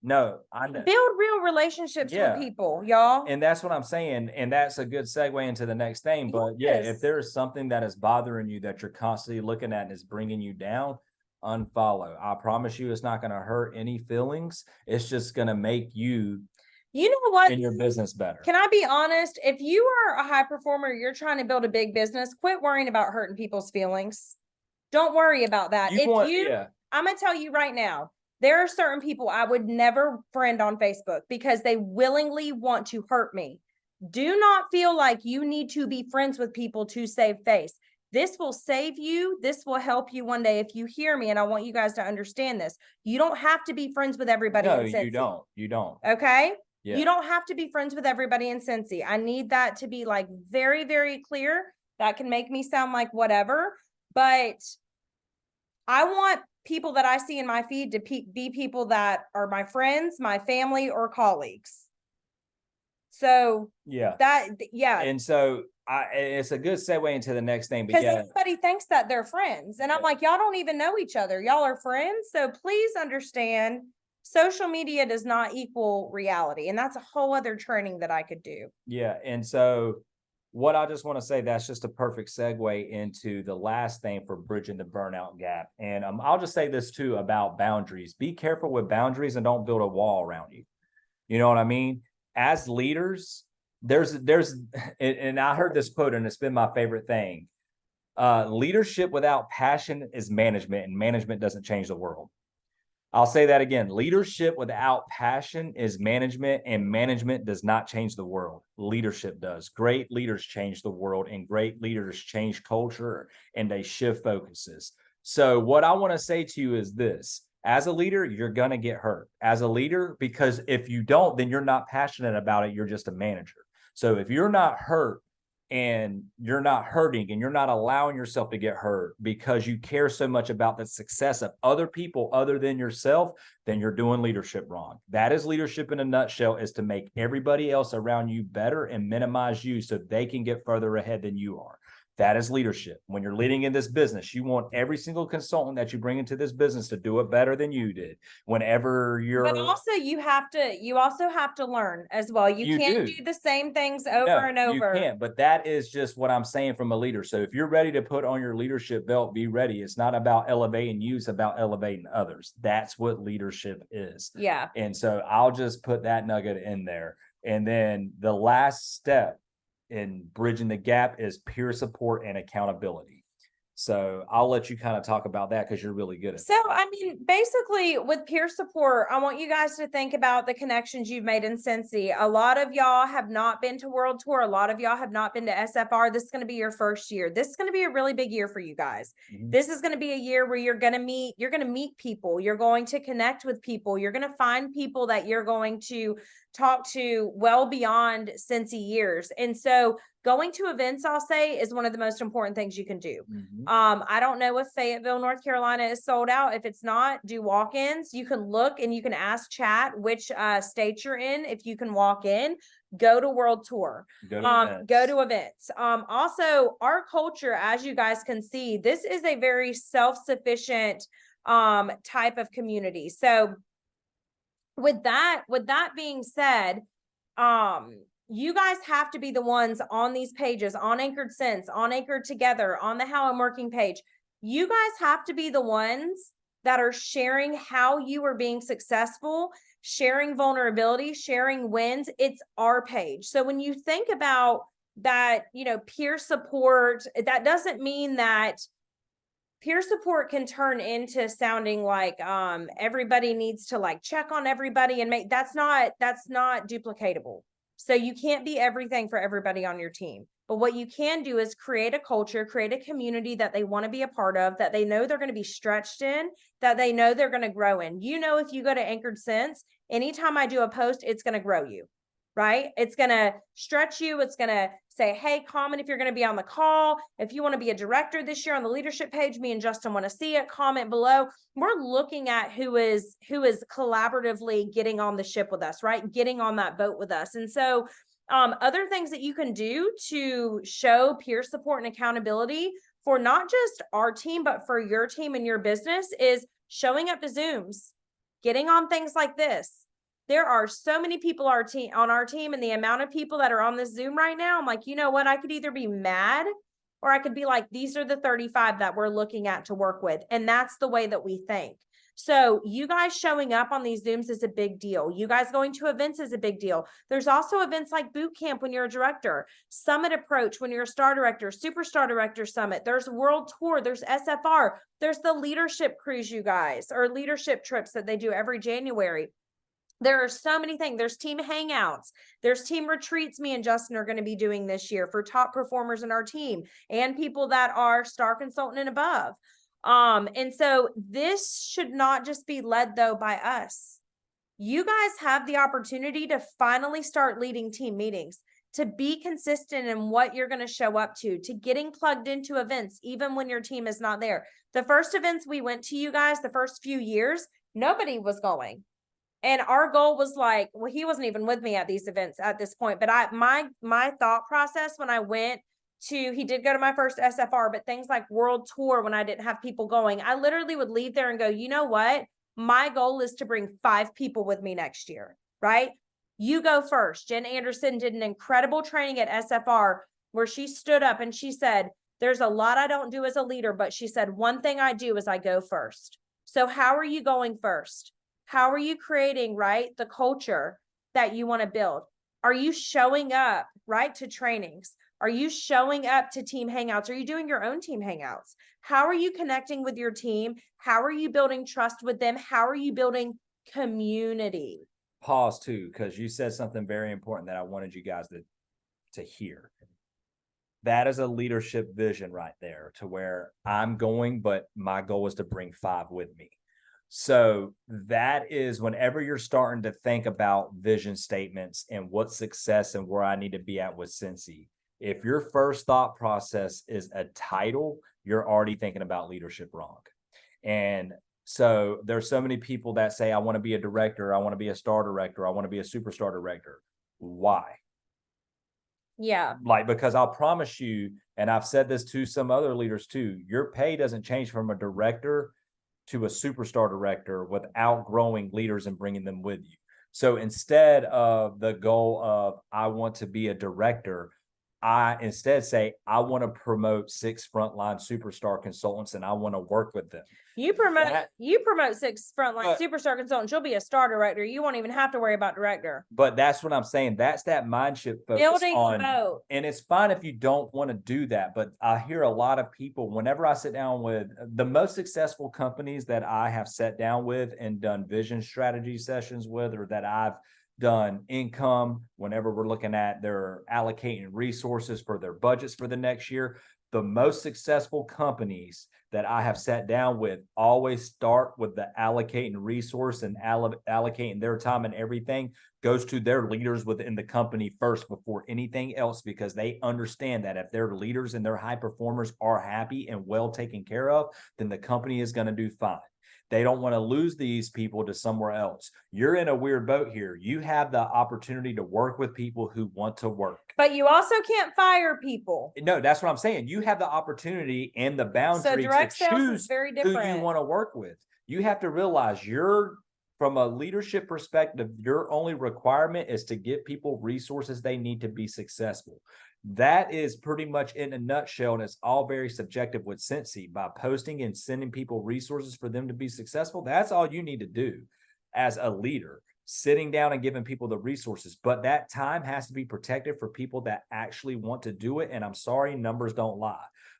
No, I know. Build real relationships with Yeah. people, y'all. And that's what I'm saying. And that's a good segue into the next thing. But yeah, if Yes. there is something that is bothering you that you're constantly looking at and is bringing you down, unfollow. I promise you, it's not going to hurt any feelings. It's just going to make you You know what? in your business better. Can I be honest? If you are a high performer, you're trying to build a big business, quit worrying about hurting people's feelings. Don't worry about that. I'm going to tell you right now, there are certain people I would never friend on Facebook because they willingly want to hurt me. Do not feel like you need to be friends with people to save face. This will save you. This will help you one day if you hear me. And I want you guys to understand this. You don't have to be friends with everybody No, in Cincy. you don't. You don't. Okay? Yeah. You don't have to be friends with everybody in Cincy. I need that to be like very, very clear. That can make me sound like whatever, but I want people that I see in my feed to be people that are my friends, my family, or colleagues. So yeah. And so it's a good segue into the next thing. Because everybody thinks that they're friends. And I'm like, y'all don't even know each other. Y'all are friends. So please understand, social media does not equal reality. And that's a whole other training that I could do. Yeah. And so what I just want to say, that's just a perfect segue into the last thing for bridging the burnout gap. And I'll just say this too about boundaries. Be careful with boundaries and don't build a wall around you. You know what I mean? As leaders, and I heard this quote and it's been my favorite thing. Leadership without passion is management, and management doesn't change the world. I'll say that again. Leadership without passion is management, and management does not change the world. Leadership does. Great leaders change the world, and great leaders change culture, and they shift focuses. So what I want to say to you is this. As a leader, you're going to get hurt. As a leader, because if you don't, then you're not passionate about it. You're just a manager. So if you're not hurt, and you're not hurting and you're not allowing yourself to get hurt because you care so much about the success of other people other than yourself, then you're doing leadership wrong. That is leadership in a nutshell, is to make everybody else around you better and minimize you so they can get further ahead than you are. That is leadership. When you're leading in this business, you want every single consultant that you bring into this business to do it better than you did. Whenever you're, but also you also have to learn as well. You can't do the same things over and over. You can't, but that is just what I'm saying from a leader. So if you're ready to put on your leadership belt, be ready. It's not about elevating you, it's about elevating others. That's what leadership is. Yeah. And so I'll just put that nugget in there. And then the last step in bridging the gap is peer support and accountability. So I'll let you kind of talk about that because you're really good at it. So, I mean, basically with peer support, I want you guys to think about the connections you've made in Cincy. A lot of y'all have not been to World Tour. A lot of y'all have not been to SFR. This is going to be your first year. This is going to be a really big year for you guys. Mm-hmm. This is going to be a year where you're going to meet people. You're going to connect with people. You're going to find people that you're going to talk to well beyond Cincy years. And so going to events, I'll say, is one of the most important things you can do. Mm-hmm. I don't know if Fayetteville, North Carolina is sold out. If it's not, do walk-ins. You can look and you can ask chat which state you're in. If you can walk in, go to World Tour, go to events. Also, our culture, as you guys can see, this is a very self-sufficient type of community. So with that being said, you guys have to be the ones on these pages, on Anchored Sense, on Anchored Together, on the How I'm Working page. You guys have to be the ones that are sharing how you are being successful, sharing vulnerability, sharing wins. It's our page. So when you think about that, peer support, that doesn't mean that peer support can turn into sounding like everybody needs to like check on everybody and that's not duplicatable. So you can't be everything for everybody on your team. But what you can do is create a culture, create a community that they want to be a part of, that they know they're going to be stretched in, that they know they're going to grow in. If you go to Anchored Sense, anytime I do a post, it's going to grow you, right? It's going to stretch you. It's going to say, hey, comment if you're going to be on the call. If you want to be a director this year on the leadership page, me and Justin want to see it, comment below. We're looking at who is collaboratively getting on the ship with us, right? Getting on that boat with us. And so other things that you can do to show peer support and accountability for not just our team, but for your team and your business is showing up to Zooms, getting on things like this, there are so many people on our team, and the amount of people that are on this Zoom right now, I'm like, you know what? I could either be mad or I could be like, these are the 35 that we're looking at to work with. And that's the way that we think. So you guys showing up on these Zooms is a big deal. You guys going to events is a big deal. There's also events like boot camp when you're a director, summit approach when you're a star director, superstar director summit. There's world tour, there's SFR, there's the leadership cruise, you guys, or leadership trips that they do every January. There are so many things. There's team hangouts. There's team retreats me and Justin are going to be doing this year for top performers in our team and people that are star consultant and above. And so this should not just be led though by us. You guys have the opportunity to finally start leading team meetings, to be consistent in what you're going to show up to getting plugged into events, even when your team is not there. The first events we went to, you guys, the first few years, nobody was going. And our goal was like, well, he wasn't even with me at these events at this point, but my thought process when I went to, he did go to my first SFR, but things like world tour, when I didn't have people going, I literally would leave there and go, you know what? My goal is to bring 5 people with me next year, right? You go first. Jen Anderson did an incredible training at SFR where she stood up and she said, there's a lot I don't do as a leader, but she said, one thing I do is I go first. So how are you going first? How are you creating, right, the culture that you want to build? Are you showing up, right, to trainings? Are you showing up to team hangouts? Are you doing your own team hangouts? How are you connecting with your team? How are you building trust with them? How are you building community? Pause too, because you said something very important that I wanted you guys to hear. That is a leadership vision right there, to where I'm going, but my goal is to bring 5 with me. So that is whenever you're starting to think about vision statements and what success and where I need to be at with Cincy. If your first thought process is a title, you're already thinking about leadership wrong. And so there's so many people that say, I want to be a director, I want to be a star director, I want to be a superstar director. Why? Yeah. Like, because I'll promise you, and I've said this to some other leaders too, your pay doesn't change from a director to a superstar director without growing leaders and bringing them with you. So instead of the goal of, I want to be a director, I instead say, I want to promote 6 frontline superstar consultants and I want to work with them. You promote 6 frontline superstar consultants. You'll be a star director. You won't even have to worry about director. But that's what I'm saying. That's that mindset focus Building on, both. and it's fine if you don't want to do that. But I hear a lot of people, whenever I sit down with the most successful companies that I have sat down with and done vision strategy sessions with, or that I've done income, whenever we're looking at their allocating resources for their budgets for the next year, the most successful companies that I have sat down with always start with the allocating resource and allocating their time, and everything goes to their leaders within the company first before anything else, because they understand that if their leaders and their high performers are happy and well taken care of, then the company is going to do fine. They don't want to lose these people to somewhere else. You're in a weird boat here. You have the opportunity to work with people who want to work. But you also can't fire people. No, that's what I'm saying. You have the opportunity and the boundary to choose who you want to work with. You have to realize from a leadership perspective, your only requirement is to give people resources they need to be successful. That is pretty much in a nutshell, and it's all very subjective with Cincy. By posting and sending people resources for them to be successful, that's all you need to do as a leader, sitting down and giving people the resources. But that time has to be protected for people that actually want to do it. And I'm sorry, numbers don't lie.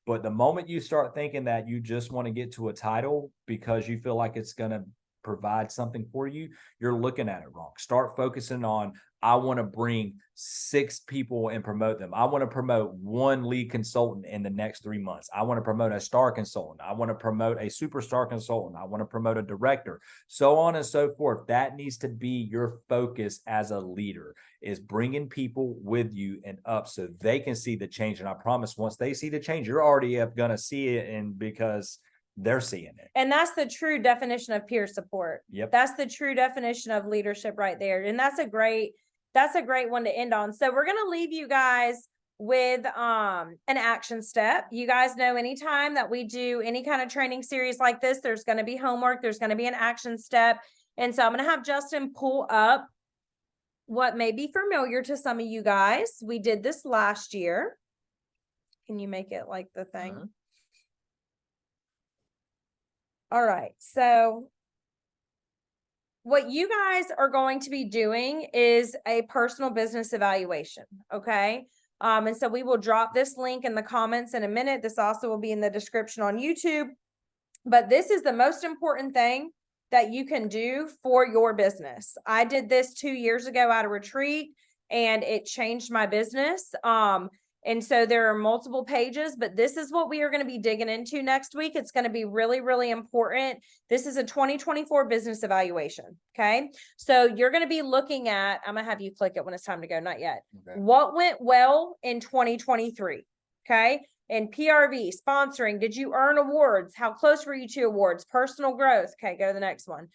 But the moment you start thinking that you just want to get to a title because you feel like it's going to provide something for you, you're looking at it wrong. Start focusing on, I want to bring 6 people and promote them. I want to promote 1 lead consultant in the next 3 months. I want to promote a star consultant. I want to promote a superstar consultant. I want to promote a director, so on and so forth. That needs to be your focus as a leader, is bringing people with you and up so they can see the change. And I promise, once they see the change, you're already going to see it, and because they're seeing it. And that's the true definition of peer support. Yep. That's the true definition of leadership right there. And that's a great one to end on. So we're going to leave you guys with an action step. You guys know, anytime that we do any kind of training series like this, there's going to be homework, there's going to be an action step. And so I'm going to have Justin pull up what may be familiar to some of you guys. We did this last year. Can you make it like the thing? Mhm. All right. So what you guys are going to be doing is a personal business evaluation. Okay. And so we will drop this link in the comments in a minute. This also will be in the description on YouTube. But this is the most important thing that you can do for your business. I did this 2 years ago at a retreat and it changed my business. And so there are multiple pages, but this is what we are going to be digging into next week. It's going to be really, really important. This is a 2024 business evaluation. Okay. So you're going to be looking at, I'm going to have you click it when it's time to go. Not yet. Okay. What went well in 2023? Okay. And PRV, sponsoring, did you earn awards? How close were you to awards? Personal growth. Okay, go to the next one.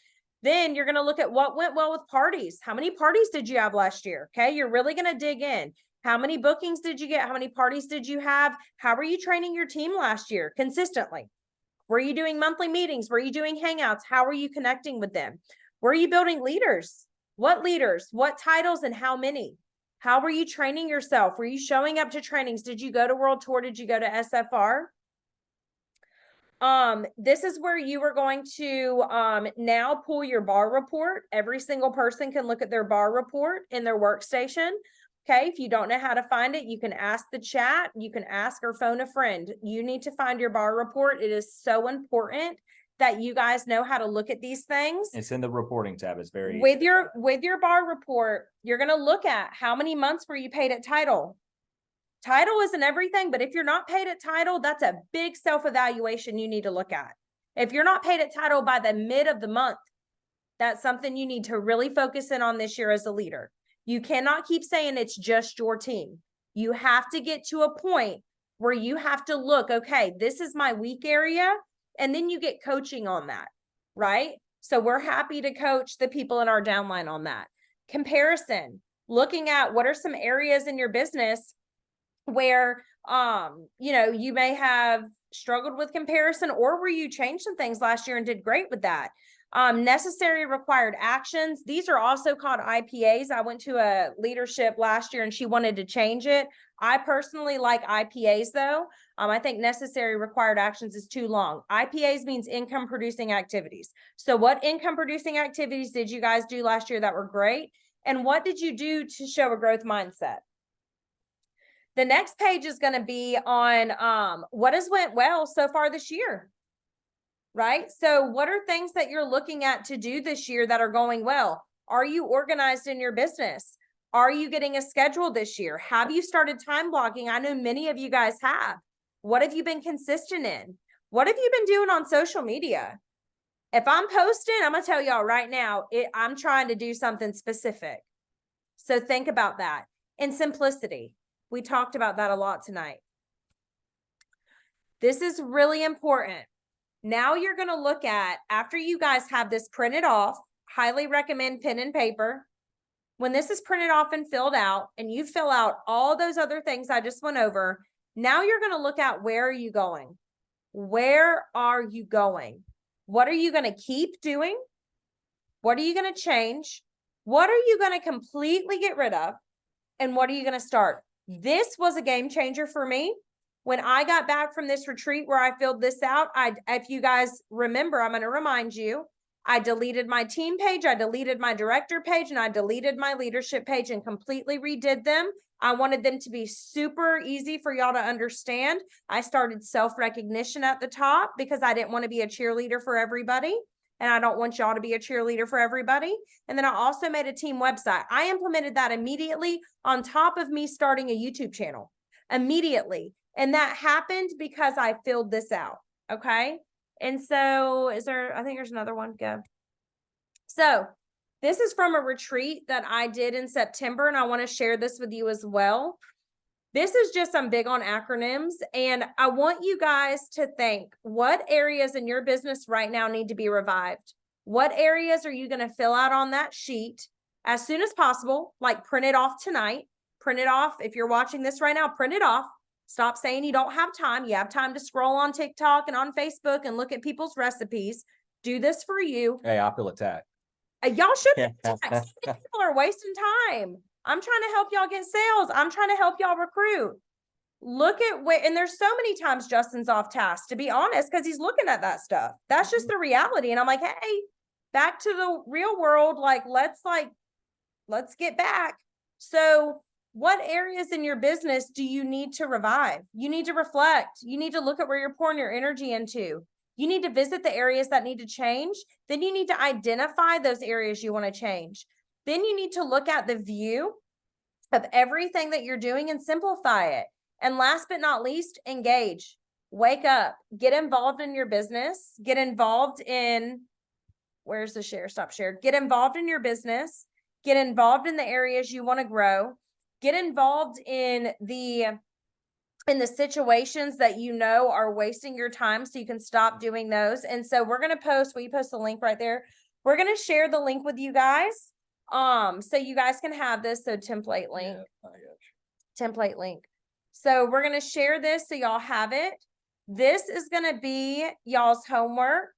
Then you're going to look at what went well with parties. How many parties did you have last year? Okay, you're really going to dig in. How many bookings did you get? How many parties did you have? How were you training your team last year consistently? Were you doing monthly meetings? Were you doing hangouts? How were you connecting with them? Were you building leaders? What leaders? What titles and how many? How were you training yourself? Were you showing up to trainings? Did you go to World Tour? Did you go to SFR? This is where you are going to now pull your bar report. Every single person can look at their bar report in their workstation. Okay, if you don't know how to find it, you can ask the chat, you can ask or phone a friend. You need to find your bar report. It is so important that you guys know how to look at these things. It's in the reporting tab. It's very with your bar report. You're going to look at how many months were you paid at title. Title isn't everything, but if you're not paid at title, that's a big self-evaluation you need to look at. If you're not paid at title by the mid of the month, that's something you need to really focus in on this year as a leader. You cannot keep saying it's just your team. You have to get to a point where you have to look, okay, this is my weak area. And then you get coaching on that, right? So we're happy to coach the people in our downline on that. Comparison, looking at what are some areas in your business where, you may have struggled with comparison, or where you changed some things last year and did great with that. Necessary required actions. These are also called IPAs. I went to a leadership last year and she wanted to change it. I personally like IPAs though. I think necessary required actions is too long. IPAs means income producing activities. So what income producing activities did you guys do last year that were great? And what did you do to show a growth mindset? The next page is going to be on what has went well so far this year. Right? So what are things that you're looking at to do this year that are going well? Are you organized in your business? Are you getting a schedule this year? Have you started time blocking? I know many of you guys have. What have you been consistent in? What have you been doing on social media? If I'm posting, I'm going to tell y'all right now, I'm trying to do something specific. So think about that. And simplicity. We talked about that a lot tonight. This is really important. Now you're going to look at, after you guys have this printed off, highly recommend pen and paper. When this is printed off and filled out, and you fill out all those other things I just went over, now you're going to look at, where are you going? Where are you going? What are you going to keep doing? What are you going to change? What are you going to completely get rid of? And what are you going to start? This was a game changer for me. When I got back from this retreat where I filled this out, if you guys remember, I'm going to remind you, I deleted my team page, I deleted my director page, and I deleted my leadership page and completely redid them. I wanted them to be super easy for y'all to understand. I started self-recognition at the top because I didn't want to be a cheerleader for everybody. And I don't want y'all to be a cheerleader for everybody. And then I also made a team website. I implemented that immediately on top of me starting a YouTube channel. Immediately. And that happened because I filled this out. Okay. And so I think there's another one. Go. So this is from a retreat that I did in September, and I want to share this with you as well. This is just, I'm big on acronyms, and I want you guys to think, what areas in your business right now need to be revived? What areas are you going to fill out on that sheet as soon as possible? Like, print it off tonight. Print it off. If you're watching this right now, print it off. Stop saying you don't have time. You have time to scroll on TikTok and on Facebook and look at people's recipes. Do this for you. Hey, I feel attacked. Y'all should be text. People are wasting time. I'm trying to help y'all get sales. I'm trying to help y'all recruit. Look at where, and there's so many times Justin's off task, to be honest, because he's looking at that stuff. That's just the reality. And I'm like, hey, back to the real world. Let's get back. So what areas in your business do you need to revive? You need to reflect. You need to look at where you're pouring your energy into. You need to visit the areas that need to change. Then you need to identify those areas you want to change. Then you need to look at the view of everything that you're doing and simplify it. And last but not least, engage. Wake up. Get involved in your business. Get involved in, where's the share? Stop share. Get involved in your business. Get involved in the areas you want to grow. Get involved in the situations that you know are wasting your time, so you can stop doing those. And so we're going to post, will you post the link right there? We're going to share the link with you guys. So you guys can have this. So template link, template link. So we're going to share this so y'all have it. This is going to be y'all's homework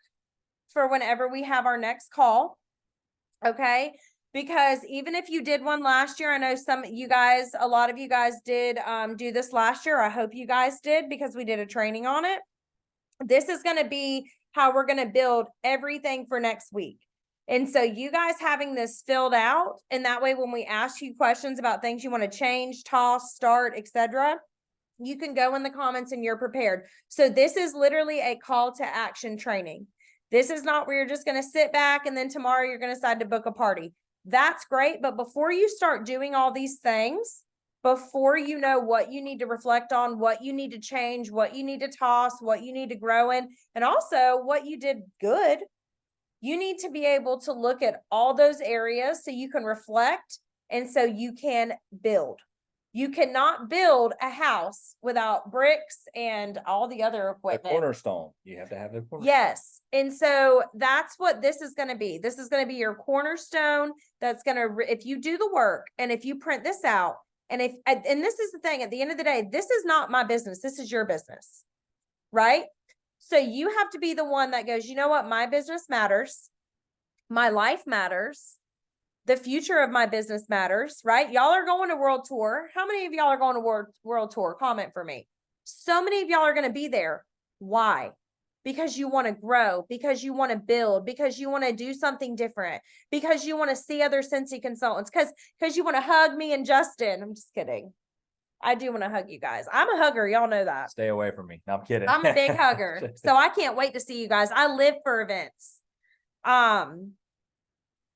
for whenever we have our next call. Okay. Because even if you did one last year, I know a lot of you guys did do this last year. I hope you guys did, because we did a training on it. This is going to be how we're going to build everything for next week. And so you guys having this filled out, and that way when we ask you questions about things you want to change, toss, start, etc., you can go in the comments and you're prepared. So this is literally a call to action training. This is not where you're just going to sit back and then tomorrow you're going to decide to book a party. That's great. But before you start doing all these things, before you know what you need to reflect on, what you need to change, what you need to toss, what you need to grow in, and also what you did good, you need to be able to look at all those areas so you can reflect and so you can build. You cannot build a house without bricks and all the other equipment. The cornerstone. You have to have the cornerstone. Yes. And so that's what this is going to be. This is going to be your cornerstone. That's going to, if you do the work and if you print this out, and this is the thing, at the end of the day, this is not my business. This is your business, right? So you have to be the one that goes, you know what? My business matters. My life matters. The future of my business matters, right? Y'all are going to world tour. How many of y'all are going to world tour? Comment for me. So many of y'all are going to be there. Why? Because you want to grow, because you want to build, because you want to do something different, because you want to see other Scentsy consultants, because you want to hug me and Justin. I'm just kidding. I do want to hug you guys. I'm a hugger. Y'all know that. Stay away from me. No, I'm kidding. I'm a big hugger. So I can't wait to see you guys. I live for events.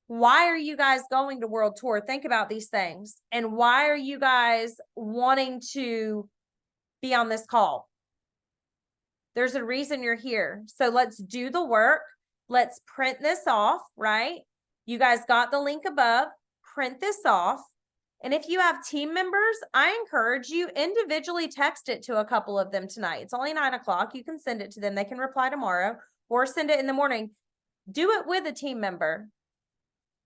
Why are you guys going to world tour? Think about these things. And why are you guys wanting to be on this call? There's a reason you're here. So let's do the work. Let's print this off, right? You guys got the link above. Print this off. And if you have team members, I encourage you individually text it to a couple of them tonight. It's only 9 o'clock. You can send it to them. They can reply tomorrow or send it in the morning. Do it with a team member.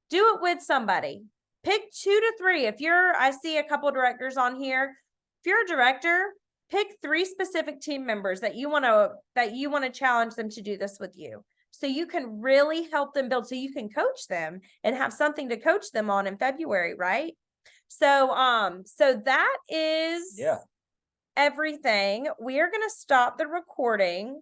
Do it with somebody. Pick 2 to 3. I see a couple of directors on here. If you're a director, pick 3 specific team members that you want to challenge them to do this with you. So you can really help them build, so you can coach them and have something to coach them on in February, right? So that is everything. We are going to stop the recording.